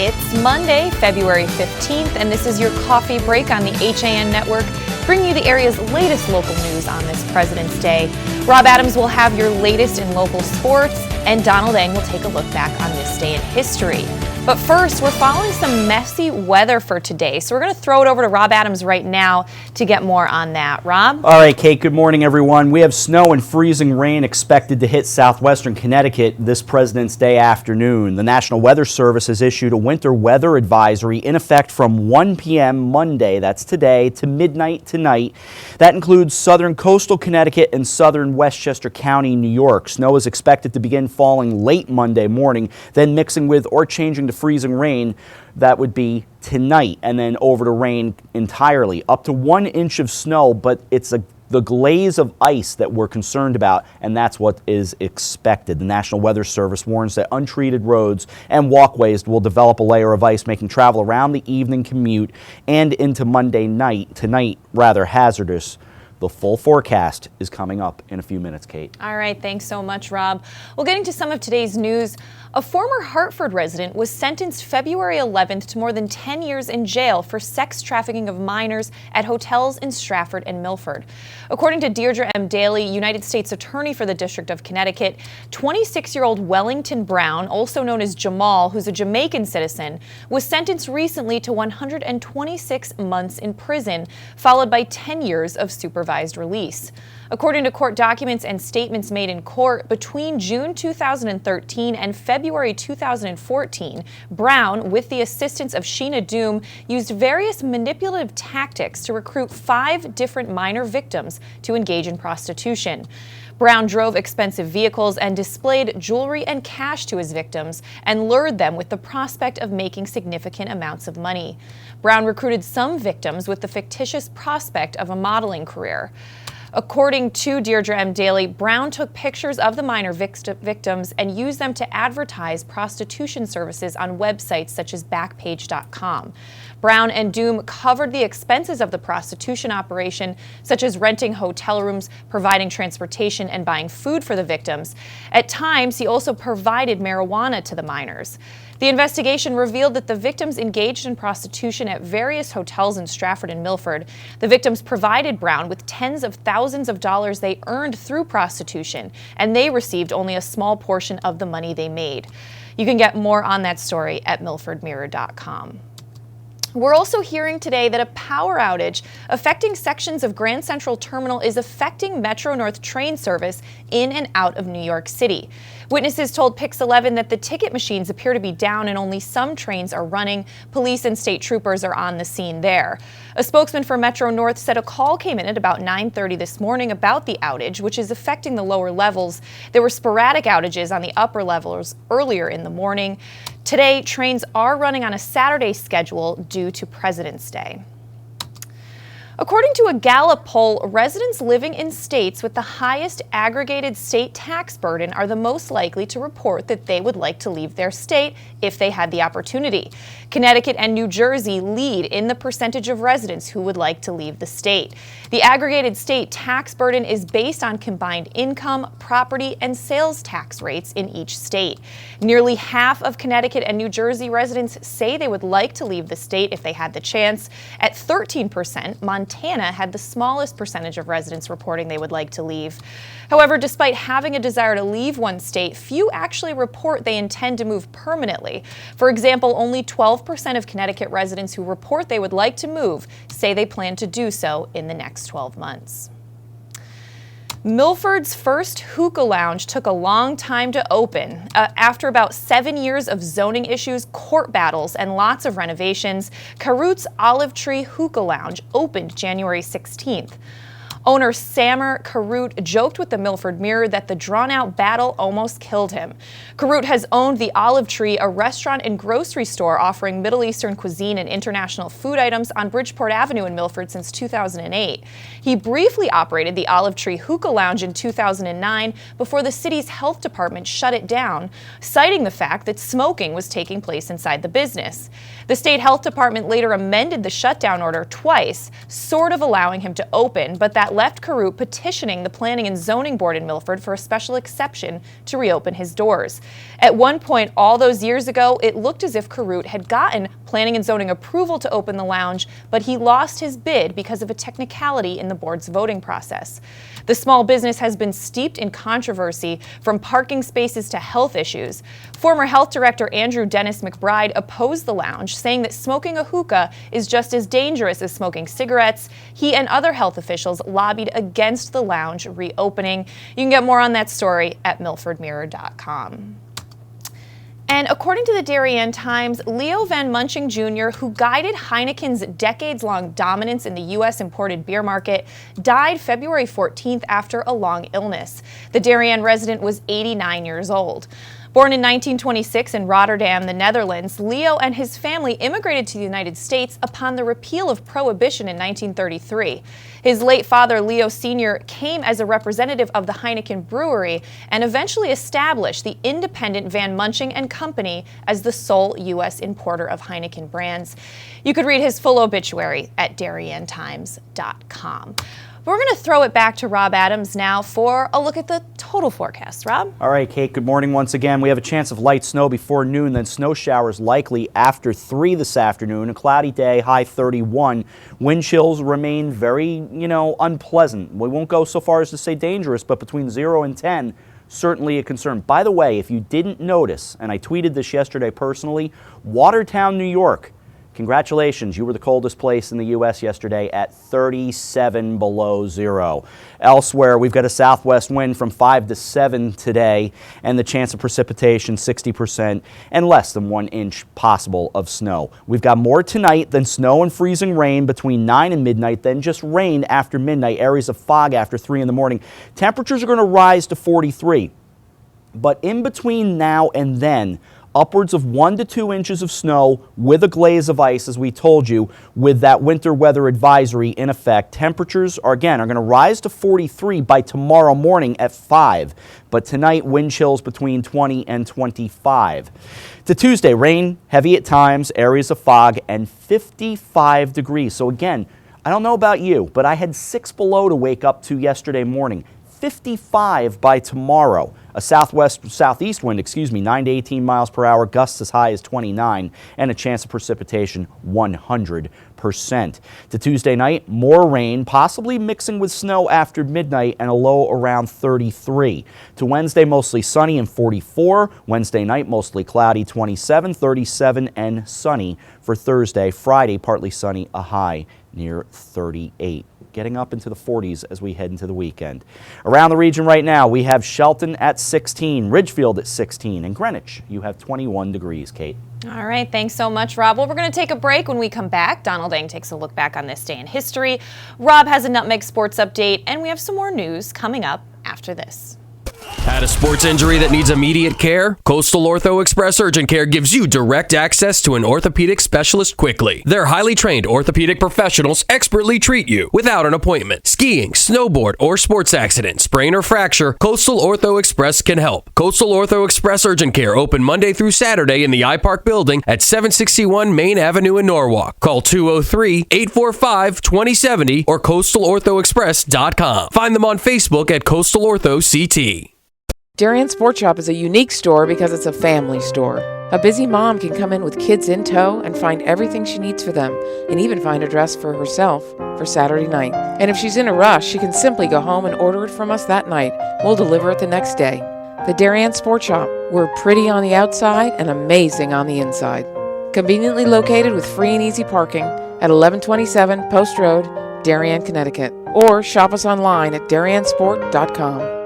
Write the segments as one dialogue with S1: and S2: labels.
S1: It's Monday, February 15th, and this is your coffee break on the HAN Network, bringing you the area's latest local news on this President's Day. Rob Adams will have your latest in local sports, and Donald Eng will take a look back on this day in history. But first, we're following some messy weather for today, so we're going to throw it over to Rob Adams right now to get more on that. Rob?
S2: All right, Kate, good morning, everyone. We have snow and freezing rain expected to hit southwestern Connecticut this President's Day afternoon. The National Weather Service has issued a winter weather advisory in effect from 1 p.m. Monday, that's today, to midnight tonight. That includes southern coastal Connecticut and southern Westchester County, New York. Snow is expected to begin falling late Monday morning, then mixing with or changing to freezing rain. That would be tonight, and then over to rain entirely. Up to 1 inch of snow, but it's the glaze of ice that we're concerned about, and that's what is expected. The National Weather Service warns that untreated roads and walkways will develop a layer of ice, making travel around the evening commute and into Monday night, tonight, rather hazardous. The full forecast is coming up in a few minutes, Kate.
S1: All right, thanks so much, Rob. Well, getting to some of today's news, a former Hartford resident was sentenced February 11th to more than 10 years in jail for sex trafficking of minors at hotels in Stratford and Milford. According to Deirdre M. Daly, United States Attorney for the District of Connecticut, 26-year-old Wellington Brown, also known as Jamal, who's a Jamaican citizen, was sentenced recently to 126 months in prison, followed by 10 years of supervised release. According to court documents and statements made in court, between June 2013 and February 2014, Brown, with the assistance of Sheena Doom, used various manipulative tactics to recruit 5 different minor victims to engage in prostitution. Brown drove expensive vehicles and displayed jewelry and cash to his victims and lured them with the prospect of making significant amounts of money. Brown recruited some victims with the fictitious prospect of a modeling career. According to Deirdre M. Daly, Brown took pictures of the minor victims and used them to advertise prostitution services on websites such as Backpage.com. Brown and Doom covered the expenses of the prostitution operation, such as renting hotel rooms, providing transportation, and buying food for the victims. At times, he also provided marijuana to the minors. The investigation revealed that the victims engaged in prostitution at various hotels in Stratford and Milford. The victims provided Brown with tens of thousands of dollars they earned through prostitution, and they received only a small portion of the money they made. You can get more on that story at milfordmirror.com. We're also hearing today that a power outage affecting sections of Grand Central Terminal is affecting Metro North train service in and out of New York City. Witnesses told Pix 11 that the ticket machines appear to be down and only some trains are running. Police and state troopers are on the scene there. A spokesman for Metro North said a call came in at about 9:30 this morning about the outage, which is affecting the lower levels. There were sporadic outages on the upper levels earlier in the morning. Today, trains are running on a Saturday schedule due to President's Day. According to a Gallup poll, residents living in states with the highest aggregated state tax burden are the most likely to report that they would like to leave their state if they had the opportunity. Connecticut and New Jersey lead in the percentage of residents who would like to leave the state. The aggregated state tax burden is based on combined income, property, and sales tax rates in each state. Nearly half of Connecticut and New Jersey residents say they would like to leave the state if they had the chance. At 13%, Montana had the smallest percentage of residents reporting they would like to leave. However, despite having a desire to leave one state, few actually report they intend to move permanently. For example, only 12% of Connecticut residents who report they would like to move say they plan to do so in the next 12 months. Milford's first hookah lounge took a long time to open. After about 7 years of zoning issues, court battles, and lots of renovations, Carruth's Olive Tree Hookah Lounge opened January 16th. Owner Samer Carruth joked with the Milford Mirror that the drawn-out battle almost killed him. Carruth has owned the Olive Tree, a restaurant and grocery store offering Middle Eastern cuisine and international food items on Bridgeport Avenue in Milford since 2008. He briefly operated the Olive Tree Hookah Lounge in 2009 before the city's health department shut it down, citing the fact that smoking was taking place inside the business. The state health department later amended the shutdown order twice, sort of allowing him to open, but that that left Carruth petitioning the Planning and Zoning Board in Milford for a special exception to reopen his doors. At one point all those years ago, it looked as if Carruth had gotten Planning and Zoning approval to open the lounge, but he lost his bid because of a technicality in the board's voting process. The small business has been steeped in controversy, from parking spaces to health issues. Former Health Director Andrew Dennis McBride opposed the lounge, saying that smoking a hookah is just as dangerous as smoking cigarettes. He and other health officials lobbied against the lounge reopening. You can get more on that story at milfordmirror.com. And according to the Darien Times, Leo Van Munching Jr., who guided Heineken's decades-long dominance in the U.S. imported beer market, died February 14th after a long illness. The Darien resident was 89 years old. Born in 1926 in Rotterdam, the Netherlands, Leo and his family immigrated to the United States upon the repeal of Prohibition in 1933. His late father, Leo Sr., came as a representative of the Heineken brewery and eventually established the independent Van Munching and Company as the sole U.S. importer of Heineken brands. You could read his full obituary at DarienTimes.com. We're going to throw it back to Rob Adams now for a look at the total forecast. Rob?
S2: All right, Kate, good morning once again. We have a chance of light snow before noon, then snow showers likely after 3 this afternoon. A cloudy day, high 31. Wind chills remain very, unpleasant. We won't go so far as to say dangerous, but between 0 and 10, certainly a concern. By the way, if you didn't notice, and I tweeted this yesterday personally, Watertown, New York, congratulations, you were the coldest place in the U.S. yesterday at 37 below zero. Elsewhere, we've got a southwest wind from 5 to 7 today, and the chance of precipitation 60% and less than 1 inch possible of snow. We've got more tonight than snow and freezing rain between 9 and midnight, then just rain after midnight, areas of fog after 3 in the morning. Temperatures are going to rise to 43, but in between now and then, upwards of 1 to 2 inches of snow with a glaze of ice, as we told you, with that winter weather advisory in effect. Temperatures are going to rise to 43 by tomorrow morning at 5. But tonight, wind chills between 20 and 25. To Tuesday, rain, heavy at times, areas of fog, and 55 degrees. So again, I don't know about you, but I had 6 below to wake up to yesterday morning. 55 by tomorrow. A southeast wind, 9 to 18 miles per hour, gusts as high as 29, and a chance of precipitation 100%. To Tuesday night, more rain, possibly mixing with snow after midnight, and a low around 33. To Wednesday, mostly sunny and 44. Wednesday night, mostly cloudy, 27, 37, and sunny for Thursday. Friday, partly sunny, a high near 38. Getting up into the 40s as we head into the weekend. Around the region right now, we have Shelton at 16, Ridgefield at 16, and Greenwich, you have 21 degrees, Kate.
S1: All right, thanks so much, Rob. Well, we're going to take a break. When we come back, Donald Eng takes a look back on this day in history. Rob has a Nutmeg sports update, and we have some more news coming up after this.
S3: Had a sports injury that needs immediate care? Coastal Ortho Express Urgent Care gives you direct access to an orthopedic specialist quickly. Their highly trained orthopedic professionals expertly treat you without an appointment. Skiing, snowboard, or sports accident, sprain or fracture, Coastal Ortho Express can help. Coastal Ortho Express Urgent Care open Monday through Saturday in the iPark building at 761 Main Avenue in Norwalk. Call 203-845-2070 or coastalorthoexpress.com. Find them on Facebook at Coastal Ortho CT.
S4: Darien Sports Shop is a unique store because it's a family store. A busy mom can come in with kids in tow and find everything she needs for them, and even find a dress for herself for Saturday night. And if she's in a rush, she can simply go home and order it from us that night. We'll deliver it the next day. The Darien Sports Shop. We're pretty on the outside and amazing on the inside. Conveniently located with free and easy parking at 1127 Post Road, Darien, Connecticut. Or shop us online at dariensport.com.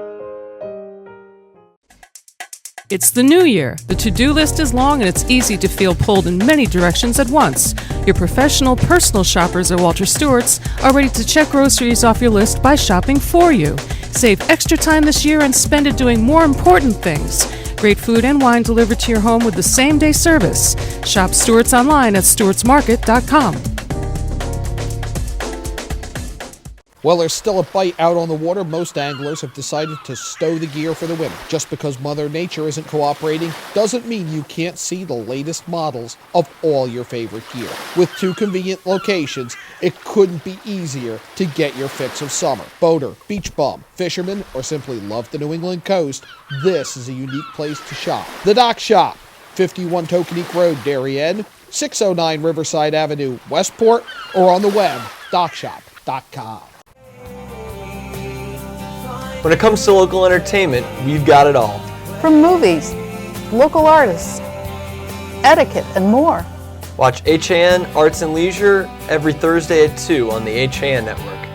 S5: It's the new year. The to-do list is long and it's easy to feel pulled in many directions at once. Your professional personal shoppers at Walter Stewart's are ready to check groceries off your list by shopping for you. Save extra time this year and spend it doing more important things. Great food and wine delivered to your home with the same-day service. Shop Stewart's online at stewartsmarket.com.
S6: While there's still a bite out on the water, most anglers have decided to stow the gear for the winter. Just because Mother Nature isn't cooperating doesn't mean you can't see the latest models of all your favorite gear. With 2 convenient locations, it couldn't be easier to get your fix of summer. Boater, beach bum, fisherman, or simply love the New England coast, this is a unique place to shop. The Dock Shop, 51 Tokenique Road, Darien, 609 Riverside Avenue, Westport, or on the web, dockshop.com.
S7: When it comes to local entertainment, we've got it all.
S8: From movies, local artists, etiquette, and more.
S7: Watch HAN Arts and Leisure every Thursday at 2 on the HAN Network.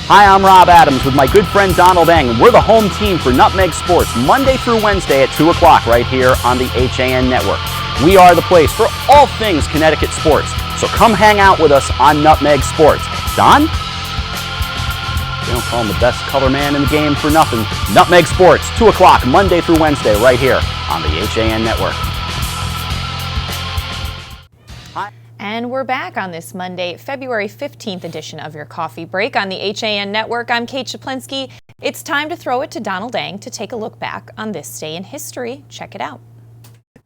S2: Hi, I'm Rob Adams with my good friend Donald Eng, and we're the home team for Nutmeg Sports, Monday through Wednesday at 2 o'clock right here on the HAN Network. We are the place for all things Connecticut sports, so come hang out with us on Nutmeg Sports. Don? They don't call him the best color man in the game for nothing. Nutmeg Sports, 2 o'clock, Monday through Wednesday, right here on the HAN Network.
S1: And we're back on this Monday, February 15th edition of your Coffee Break on the HAN Network. I'm Kate Czaplinski. It's time to throw it to Donald Eng to take a look back on this day in history. Check it out.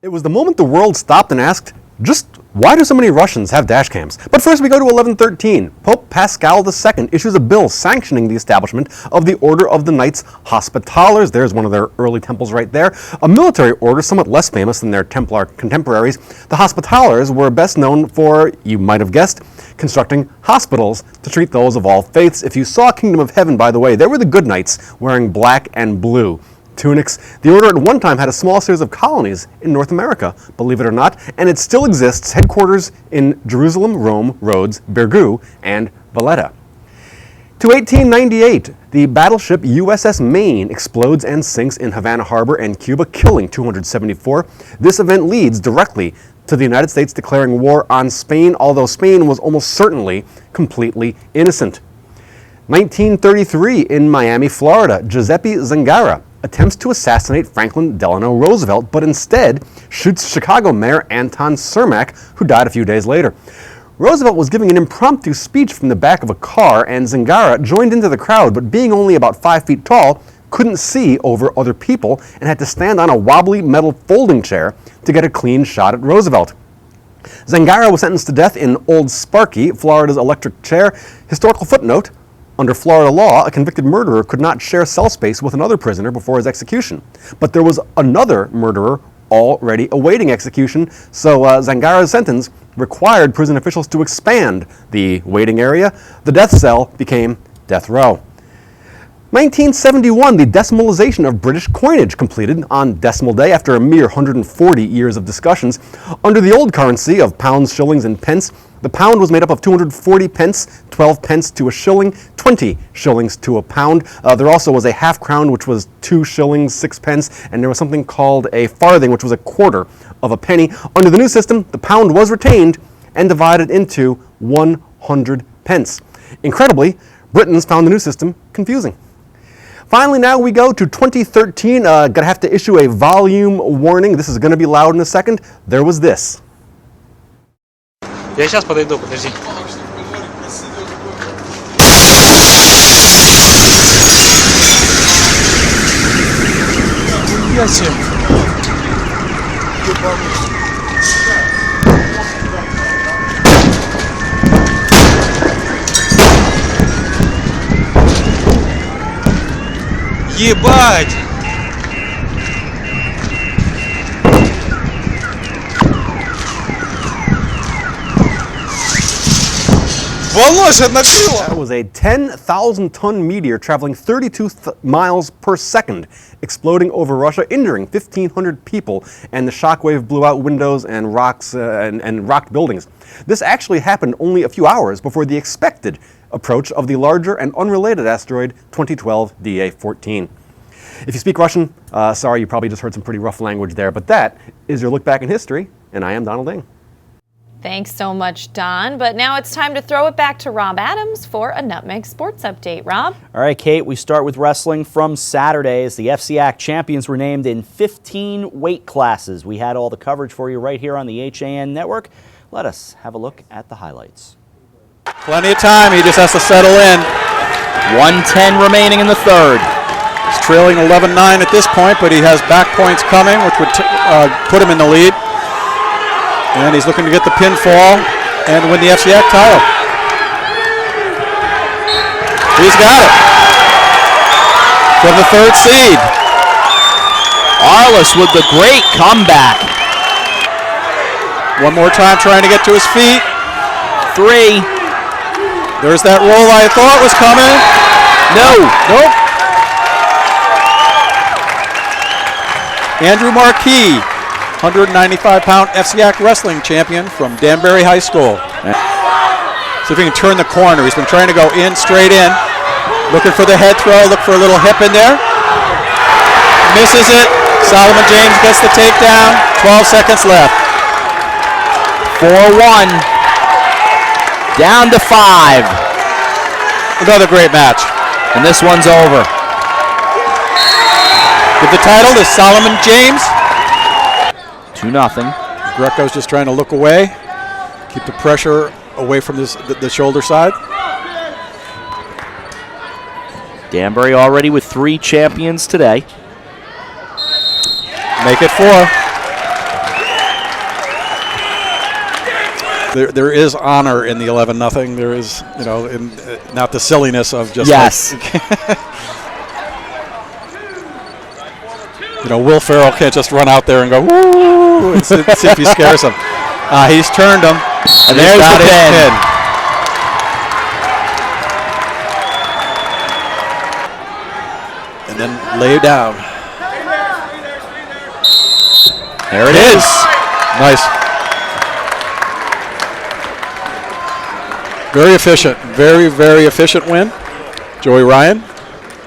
S9: It was the moment the world stopped and asked, just why do so many Russians have dash cams? But first we go to 1113. Pope Pascal II issues a bull sanctioning the establishment of the Order of the Knights Hospitallers. There's one of their early temples right there. A military order somewhat less famous than their Templar contemporaries. The Hospitallers were best known for, you might have guessed, constructing hospitals to treat those of all faiths. If you saw Kingdom of Heaven, by the way, they were the good knights wearing black and blue tunics. The order at one time had a small series of colonies in North America, believe it or not, and it still exists, headquarters in Jerusalem, Rome, Rhodes, Birgu, and Valletta. To 1898, the battleship USS Maine explodes and sinks in Havana Harbor and Cuba, killing 274. This event leads directly to the United States declaring war on Spain, although Spain was almost certainly completely innocent. 1933, in Miami, Florida, Giuseppe Zangara attempts to assassinate Franklin Delano Roosevelt, but instead shoots Chicago Mayor Anton Cermak, who died a few days later. Roosevelt was giving an impromptu speech from the back of a car, and Zangara joined into the crowd, but being only about 5 feet tall, couldn't see over other people and had to stand on a wobbly metal folding chair to get a clean shot at Roosevelt. Zangara was sentenced to death in Old Sparky, Florida's electric chair. Historical footnote: under Florida law, a convicted murderer could not share cell space with another prisoner before his execution. But there was another murderer already awaiting execution, so Zangara's sentence required prison officials to expand the waiting area. The death cell became death row. 1971, the decimalization of British coinage completed on Decimal Day after a mere 140 years of discussions. Under the old currency of pounds, shillings, and pence, the pound was made up of 240 pence, 12 pence to a shilling, 20 shillings to a pound. There also was a half crown, which was 2 shillings, 6 pence, and there was something called a farthing, which was a quarter of a penny. Under the new system, the pound was retained and divided into 100 pence. Incredibly, Britons found the new system confusing. Finally, now we go to 2013. Gonna have to issue a volume warning. This is gonna be loud in a second. There was this.
S10: Я сейчас подойду, подожди. Ебать!
S9: That was a 10,000-ton meteor traveling 32 miles per second, exploding over Russia, injuring 1,500 people, and the shockwave blew out windows and rocks and rocked buildings. This actually happened only a few hours before the expected approach of the larger and unrelated asteroid 2012 DA-14. If you speak Russian, sorry, you probably just heard some pretty rough language there, but that is your look back in history, and I am Donald Eng.
S1: Thanks so much, Don. But now it's time to throw it back to Rob Adams for a Nutmeg Sports Update. Rob?
S2: All right, Kate, we start with wrestling from Saturday as the FCAC champions were named in 15 weight classes. We had all the coverage for you right here on the HAN Network. Let us have a look at the highlights.
S11: Plenty of time. He just has to settle in.
S2: 1:10 remaining in the third.
S11: He's trailing 11-9 at this point, but he has back points coming, which would put him in the lead. And he's looking to get the pinfall and win the FCAC title. He's got it. For the third seed.
S2: Arliss with the great comeback.
S11: One more time trying to get to his feet.
S2: 3.
S11: There's that roll I thought was coming. Nope. Andrew Marquis, 195-pound FCAC wrestling champion from Danbury High School. See if he can turn the corner. He's been trying to go in, straight in. Looking for the head throw, look for a little hip in there. Misses it. Solomon James gets the takedown. 12 seconds left.
S2: 4-1. Down to 5.
S11: Another great match.
S2: And this one's over.
S11: Give the title to Solomon James.
S2: 2-0.
S11: Greco's just trying to look away. Keep the pressure away from the shoulder side.
S2: Danbury already with 3 champions today.
S11: Make it 4. There is honor in the 11-0. There is, not the silliness of just.
S2: Yes.
S11: Will Ferrell can't just run out there and go woo and see if he scares him. He's turned him,
S2: and there's the pin.
S11: And then lay down.
S2: There it is.
S11: Nice. Very efficient. Very, very efficient win. Joey Ryan,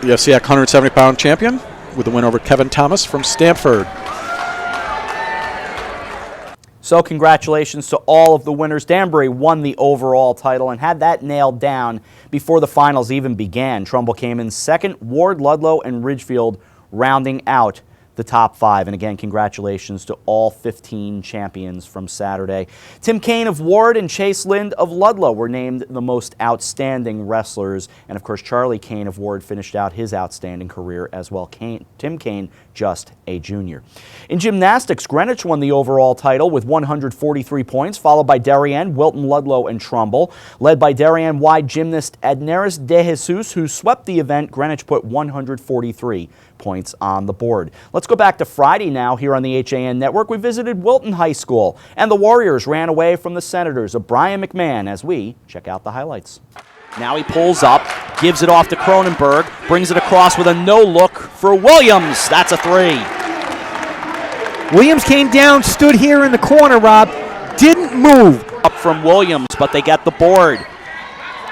S11: the FCAC 170-pound champion, with the win over Kevin Thomas from Stamford.
S2: So congratulations to all of the winners. Danbury won the overall title and had that nailed down before the finals even began. Trumbull came in second, Ward, Ludlow, and Ridgefield rounding out the top 5. And again, congratulations to all 15 champions from Saturday. Tim Kane of Ward and Chase Lind of Ludlow were named the most outstanding wrestlers. And of course, Charlie Kane of Ward finished out his outstanding career as well. Tim Kane, just a junior. In gymnastics, Greenwich won the overall title with 143 points, followed by Darien, Wilton, Ludlow, and Trumbull. Led by Darien wide gymnast Adneris De Jesus, who swept the event. Greenwich put 143 points on the board. Let's go back to Friday now here on the HAN Network. We visited Wilton High School, and the Warriors ran away from the Senators of Brian McMahon as we check out the highlights. Now he pulls up, gives it off to Cronenberg, brings it across with a no-look for Williams. That's a 3.
S12: Williams came down, stood here in the corner, Rob, didn't move.
S2: Up from Williams, but they got the board.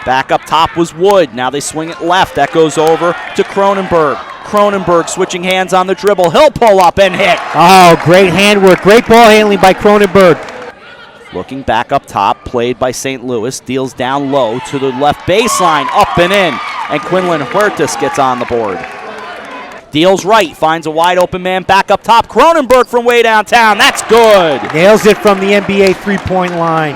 S2: Back up top was Wood. Now they swing it left. That goes over to Cronenberg. Cronenberg switching hands on the dribble. He'll pull up and hit.
S12: Oh, great handwork. Great ball handling by Cronenberg.
S2: Looking back up top, played by St. Louis. Deals down low to the left baseline. Up and in. And Quinlan Huertas gets on the board. Deals right. Finds a wide open man back up top. Cronenberg from way downtown. That's good.
S12: Nails it from the NBA three-point line.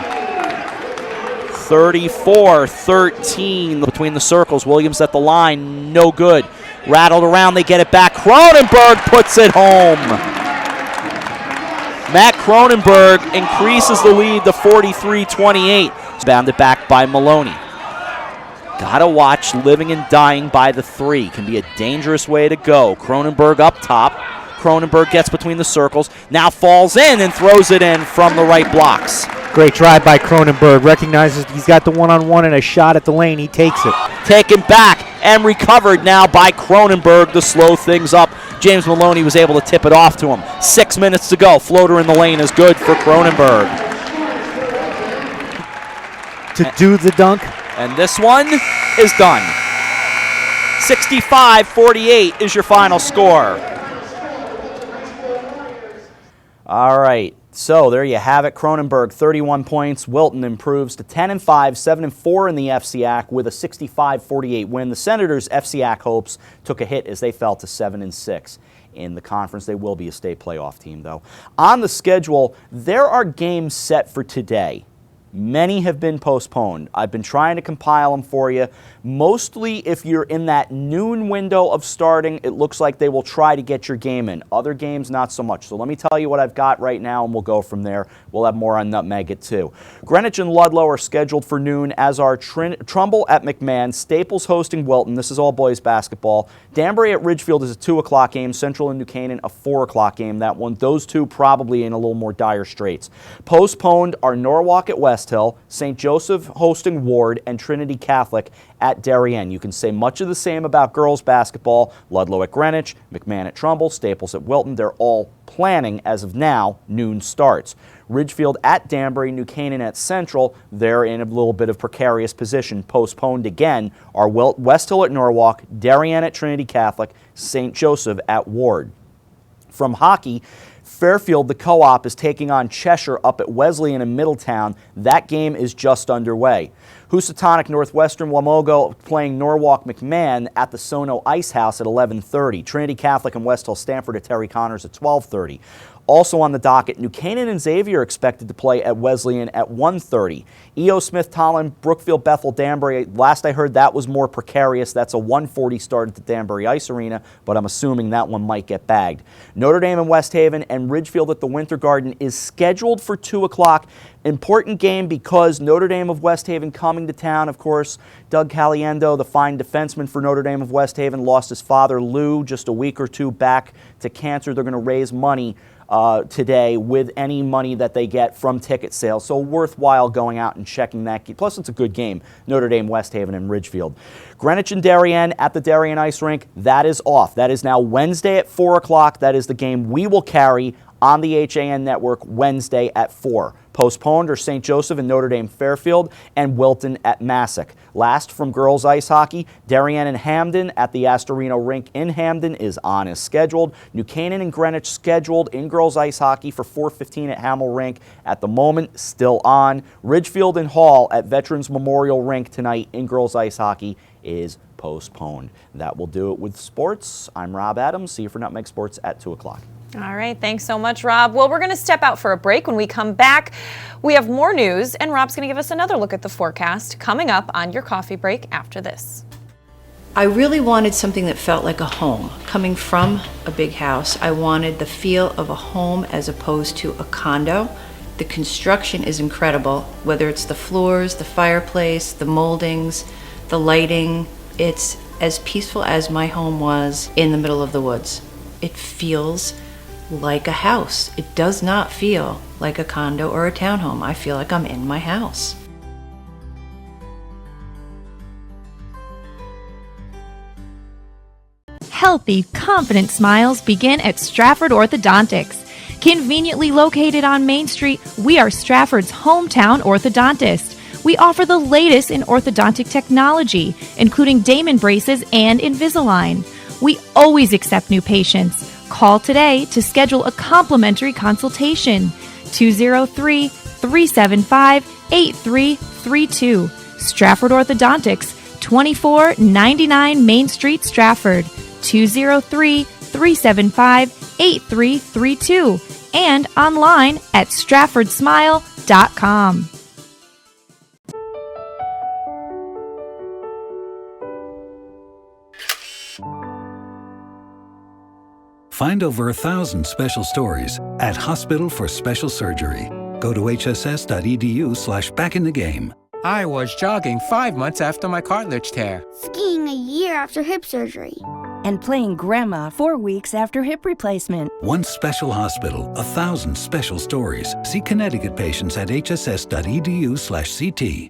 S2: 34-13 between the circles. Williams at the line, no good. Rattled around, they get it back. Cronenberg puts it home. Matt Cronenberg increases the lead to 43-28. Bounded back by Maloney. Gotta watch living and dying by the 3. Can be a dangerous way to go. Cronenberg up top. Cronenberg gets between the circles. Now falls in and throws it in from the right blocks.
S12: Great drive by Cronenberg. Recognizes he's got the one-on-one and a shot at the lane. He takes it.
S2: Taken back and recovered now by Cronenberg to slow things up. James Maloney was able to tip it off to him. 6 minutes to go. Floater in the lane is good for Cronenberg.
S12: To do the dunk.
S2: And this one is done. 65-48 is your final score. All right. So there you have it. Cronenberg, 31 points. Wilton improves to 10-5, 7-4 in the FCAC with a 65-48 win. The Senators' FCAC hopes took a hit as they fell to 7-6 in the conference. They will be a state playoff team, though. On the schedule, there are games set for today. Many have been postponed. I've been trying to compile them for you. Mostly if you're in that noon window of starting, it looks like they will try to get your game in. Other games, not so much. So let me tell you what I've got right now, and we'll go from there. We'll have more on Nutmeg at 2. Greenwich and Ludlow are scheduled for noon, as are Trumbull at McMahon, Staples hosting Wilton. This is all boys basketball. Danbury at Ridgefield is a 2 o'clock game. Central and New Canaan a 4 o'clock game. That one, those two probably in a little more dire straits. Postponed are Norwalk at West Hill, St. Joseph hosting Ward, and Trinity Catholic at Darien. You can say much of the same about girls basketball. Ludlow at Greenwich, McMahon at Trumbull, Staples at Wilton. They're all planning, as of now, noon starts. Ridgefield at Danbury, New Canaan at Central. They're in a little bit of precarious position. Postponed again are West Hill at Norwalk, Darien at Trinity Catholic, St. Joseph at Ward. From hockey, Fairfield, the co-op, is taking on Cheshire up at Wesleyan in Middletown. That game is just underway. Housatonic Northwestern Wamogo playing Norwalk McMahon at the Sono Ice House at 11:30. Trinity Catholic and West Hill Stanford at Terry Connors at 12:30. Also on the docket, New Canaan and Xavier expected to play at Wesleyan at 1:30. E.O. Smith, Tolland, Brookfield, Bethel, Danbury. Last I heard, that was more precarious. That's a 1:40 start at the Danbury Ice Arena, but I'm assuming that one might get bagged. Notre Dame and West Haven and Ridgefield at the Winter Garden is scheduled for 2 o'clock. Important game because Notre Dame of West Haven coming to town, of course. Doug Caliendo, the fine defenseman for Notre Dame of West Haven, lost his father, Lou, just a week or two back to cancer. They're going to raise money today with any money that they get from ticket sales. So worthwhile going out and checking that. Plus, it's a good game. Notre Dame, West Haven, and Ridgefield. Greenwich and Darien at the Darien Ice Rink. That is off. That is now Wednesday at 4 o'clock. That is the game we will carry on the HAN network Wednesday at 4. Postponed are St. Joseph and Notre Dame Fairfield and Wilton at Massac. Last from girls ice hockey, Darien and Hamden at the Astorino Rink in Hamden is on as scheduled. New Canaan and Greenwich scheduled in girls ice hockey for 4:15 at Hamel Rink. At the moment, still on. Ridgefield and Hall at Veterans Memorial Rink tonight in girls ice hockey is postponed. That will do it with sports. I'm Rob Adams. See you for Nutmeg Sports at 2 o'clock.
S1: All right, thanks so much, Rob. Well, we're going to step out for a break. When we come back, we have more news, and Rob's going to give us another look at the forecast coming up on your coffee break after this.
S13: I really wanted something that felt like a home. Coming from a big house, I wanted the feel of a home as opposed to a condo. The construction is incredible, whether it's the floors, the fireplace, the moldings, the lighting. It's as peaceful as my home was in the middle of the woods. It feels like a house. It does not feel like a condo or a townhome. I feel like I'm in my house.
S14: Healthy, confident smiles begin at Stratford Orthodontics. Conveniently located on Main Street, we are Stratford's hometown orthodontist. We offer the latest in orthodontic technology, including Damon braces and Invisalign. We always accept new patients. Call today to schedule a complimentary consultation. 203-375-8332. Stratford Orthodontics, 2499 Main Street, Stratford. 203-375-8332. And online at stratfordsmile.com.
S15: Find over 1,000 special stories at Hospital for Special Surgery. Go to hss.edu/backinthegame.
S16: I was jogging 5 months after my cartilage tear.
S17: Skiing a year after hip surgery.
S18: And playing grandma 4 weeks after hip replacement.
S15: One special hospital, 1,000 special stories. See Connecticut patients at hss.edu/CT.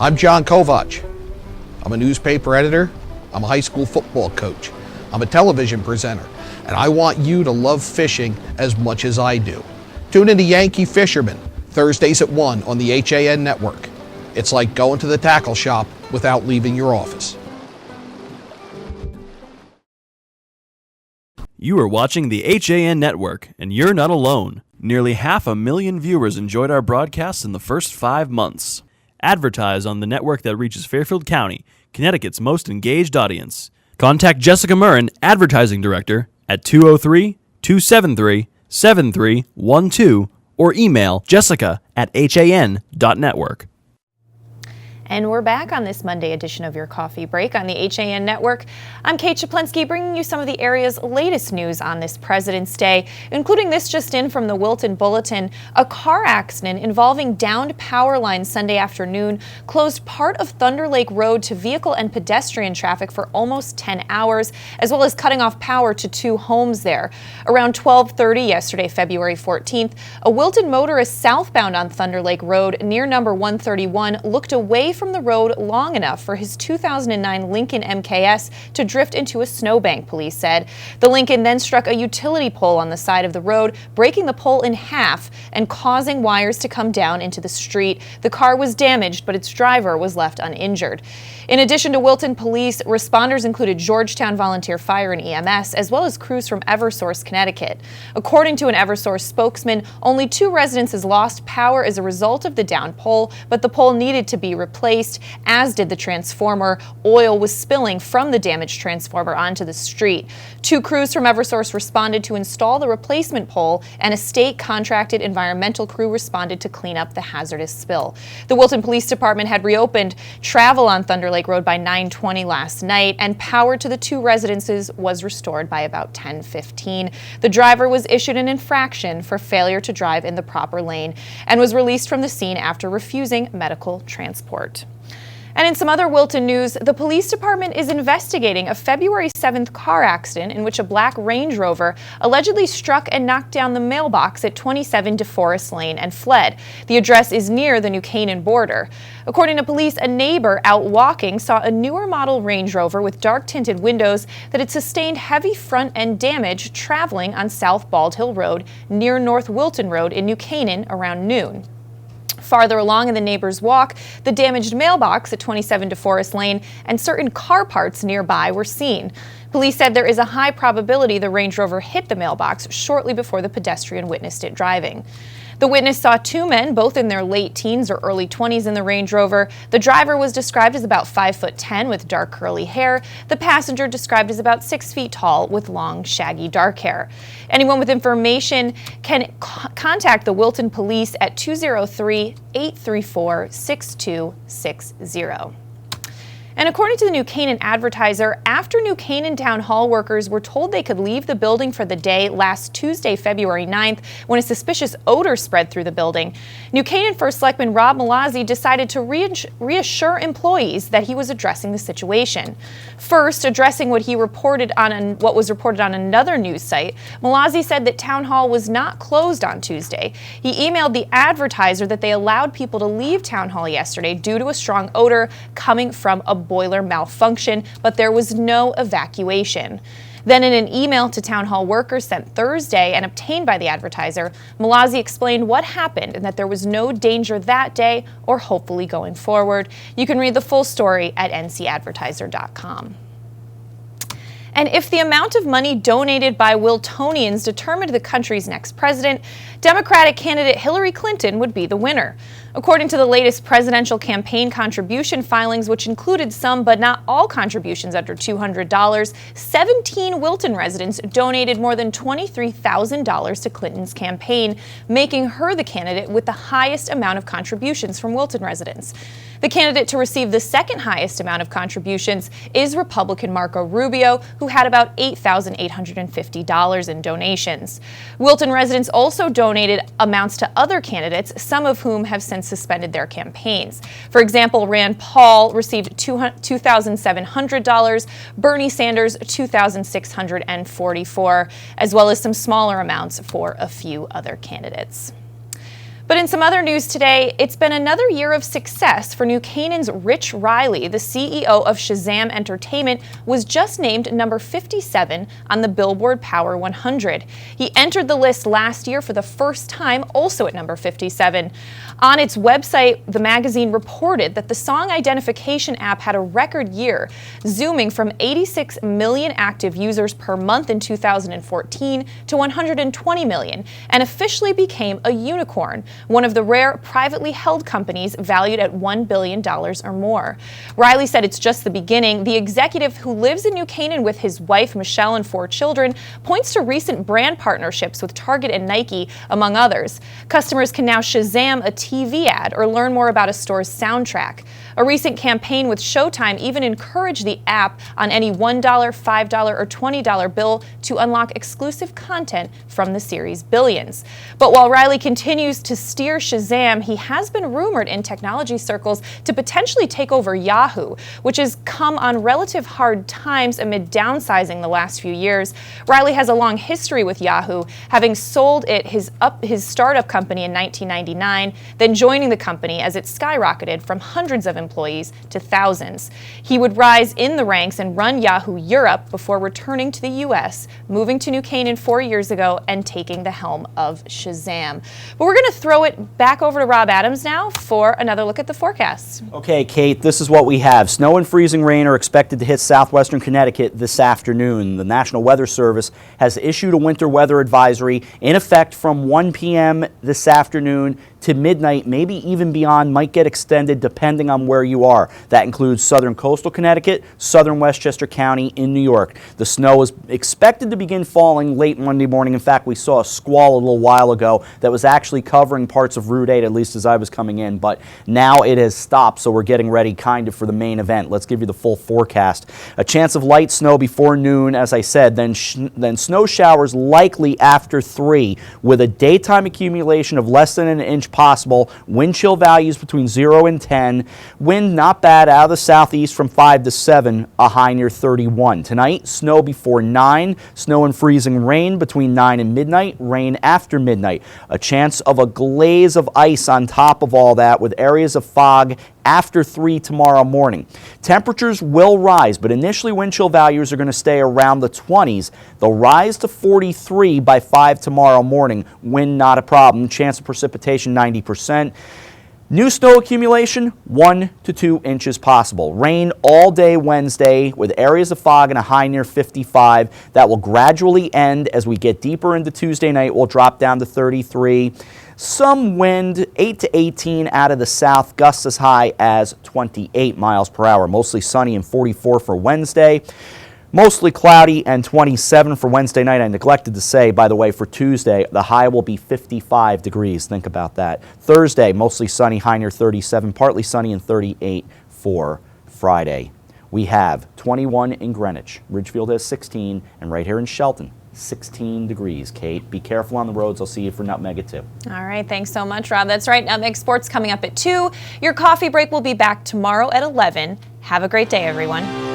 S6: I'm John Kovach. I'm a newspaper editor. I'm a high school football coach. I'm a television presenter. And I want you to love fishing as much as I do. Tune in to Yankee Fisherman, Thursdays at 1 on the HAN network. It's like going to the tackle shop without leaving your office.
S19: You are watching the HAN network, and you're not alone. Nearly 500,000 viewers enjoyed our broadcasts in the first 5 months. Advertise on the network that reaches Fairfield County, Connecticut's most engaged audience. Contact Jessica Murrin, Advertising Director, at 203-273-7312 or email jessica@han.network.
S1: And we're back on this Monday edition of Your Coffee Break on the HAN Network. I'm Kate Czaplinski, bringing you some of the area's latest news on this President's Day, including this just in from the Wilton Bulletin. A car accident involving downed power lines Sunday afternoon closed part of Thunder Lake Road to vehicle and pedestrian traffic for almost 10 hours, as well as cutting off power to 2 homes there. Around 12:30 yesterday, February 14th, a Wilton motorist southbound on Thunder Lake Road near number 131 looked away from the road long enough for his 2009 Lincoln MKS to drift into a snowbank, police said. The Lincoln then struck a utility pole on the side of the road, breaking the pole in half and causing wires to come down into the street. The car was damaged, but its driver was left uninjured. In addition to Wilton police, responders included Georgetown Volunteer Fire and EMS, as well as crews from Eversource, Connecticut. According to an Eversource spokesman, only 2 residences lost power as a result of the downed pole, but the pole needed to be replaced, as did the transformer. Oil was spilling from the damaged transformer onto the street. 2 crews from Eversource responded to install the replacement pole, and a state-contracted environmental crew responded to clean up the hazardous spill. The Wilton Police Department had reopened travel on Thunder Lake Road by 9:20 last night, and power to the 2 residences was restored by about 10:15. The driver was issued an infraction for failure to drive in the proper lane and was released from the scene after refusing medical transport. And in some other Wilton news, the police department is investigating a February 7th car accident in which a black Range Rover allegedly struck and knocked down the mailbox at 27 DeForest Lane and fled. The address is near the New Canaan border. According to police, a neighbor out walking saw a newer model Range Rover with dark tinted windows that had sustained heavy front end damage traveling on South Bald Hill Road near North Wilton Road in New Canaan around noon. Farther along in the neighbor's walk, the damaged mailbox at 27 DeForest Lane and certain car parts nearby were seen. Police said there is a high probability the Range Rover hit the mailbox shortly before the pedestrian witnessed it driving. The witness saw 2 men, both in their late teens or early 20s in the Range Rover. The driver was described as about 5'10" with dark curly hair. The passenger described as about 6 feet tall with long, shaggy dark hair. Anyone with information can contact the Wilton Police at 203-834-6260. And according to the New Canaan Advertiser, after New Canaan Town Hall workers were told they could leave the building for the day last Tuesday, February 9th, when a suspicious odor spread through the building, New Canaan First Selectman Rob Malazzi decided to reassure employees that he was addressing the situation. First, addressing what was reported on another news site, Malazzi said that Town Hall was not closed on Tuesday. He emailed the Advertiser that they allowed people to leave Town Hall yesterday due to a strong odor coming from a boiler malfunction, but there was no evacuation. Then in an email to Town Hall workers sent Thursday and obtained by the Advertiser, Malazzi explained what happened and that there was no danger that day or hopefully going forward. You can read the full story at ncadvertiser.com. And if the amount of money donated by Wiltonians determined the country's next president, Democratic candidate Hillary Clinton would be the winner. According to the latest presidential campaign contribution filings, which included some but not all contributions under $200, 17 Wilton residents donated more than $23,000 to Clinton's campaign, making her the candidate with the highest amount of contributions from Wilton residents. The candidate to receive the second highest amount of contributions is Republican Marco Rubio, who had about $8,850 in donations. Wilton residents also donated amounts to other candidates, some of whom have since suspended their campaigns. For example, Rand Paul received $2,700, Bernie Sanders $2,644, as well as some smaller amounts for a few other candidates. But in some other news today, it's been another year of success for New Canaan's Rich Riley. The CEO of Shazam Entertainment was just named number 57 on the Billboard Power 100. He entered the list last year for the first time, also at number 57. On its website, the magazine reported that the song identification app had a record year, zooming from 86 million active users per month in 2014 to 120 million, and officially became a unicorn, one of the rare privately held companies valued at $1 billion or more. Riley said it's just the beginning. The executive, who lives in New Canaan with his wife, Michelle, and 4 children, points to recent brand partnerships with Target and Nike, among others. Customers can now Shazam a TV ad or learn more about a store's soundtrack. A recent campaign with Showtime even encouraged the app on any $1, $5, or $20 bill to unlock exclusive content from the series Billions. But while Riley continues to steer Shazam, he has been rumored in technology circles to potentially take over Yahoo, which has come on relative hard times amid downsizing the last few years. Riley has a long history with Yahoo, having sold it his startup company in 1999, then joining the company as it skyrocketed from hundreds of employees to thousands. He would rise in the ranks and run Yahoo Europe before returning to the U.S., moving to New Canaan 4 years ago and taking the helm of Shazam. But we're going to throw it back over to Rob Adams now for another look at the forecast.
S2: Okay, Kate, this is what we have. Snow and freezing rain are expected to hit southwestern Connecticut this afternoon. The National Weather Service has issued a winter weather advisory in effect from 1 p.m. this afternoon to midnight, maybe even beyond, might get extended depending on where you are. That includes southern coastal Connecticut, southern Westchester County in New York. The snow is expected to begin falling late Monday morning. In fact, we saw a squall a little while ago that was actually covering parts of Route 8, at least as I was coming in, but now it has stopped, so we're getting ready kind of for the main event. Let's give you the full forecast. A chance of light snow before noon, as I said, then snow showers likely after 3, with a daytime accumulation of less than an inch possible. Wind chill values between 0 and 10. Wind not bad out of the southeast from 5 to 7, a high near 31. Tonight, snow before 9, snow and freezing rain between 9 and midnight, rain after midnight. A chance of a glaze of ice on top of all that, with areas of fog after 3 tomorrow morning. Temperatures will rise, but initially wind chill values are going to stay around the 20s. They'll rise to 43 by 5 tomorrow morning. Wind not a problem. Chance of precipitation 90%. New snow accumulation 1 to 2 inches possible. Rain all day Wednesday with areas of fog and a high near 55. That will gradually end as we get deeper into Tuesday night. We'll drop down to 33. Some wind, 8 to 18 out of the south, gusts as high as 28 miles per hour. Mostly sunny and 44 for Wednesday. Mostly cloudy and 27 for Wednesday night. I neglected to say, by the way, for Tuesday, the high will be 55 degrees. Think about that. Thursday, mostly sunny, high near 37, partly sunny and 38 for Friday. We have 21 in Greenwich. Ridgefield has 16, and right here in Shelton, 16 degrees. Kate, be careful on the roads. I'll see you for Nutmeg at 2.
S1: All right, thanks so much, Rob. That's right, Nutmeg Sports coming up at 2. Your coffee break will be back tomorrow at 11. Have a great day, everyone.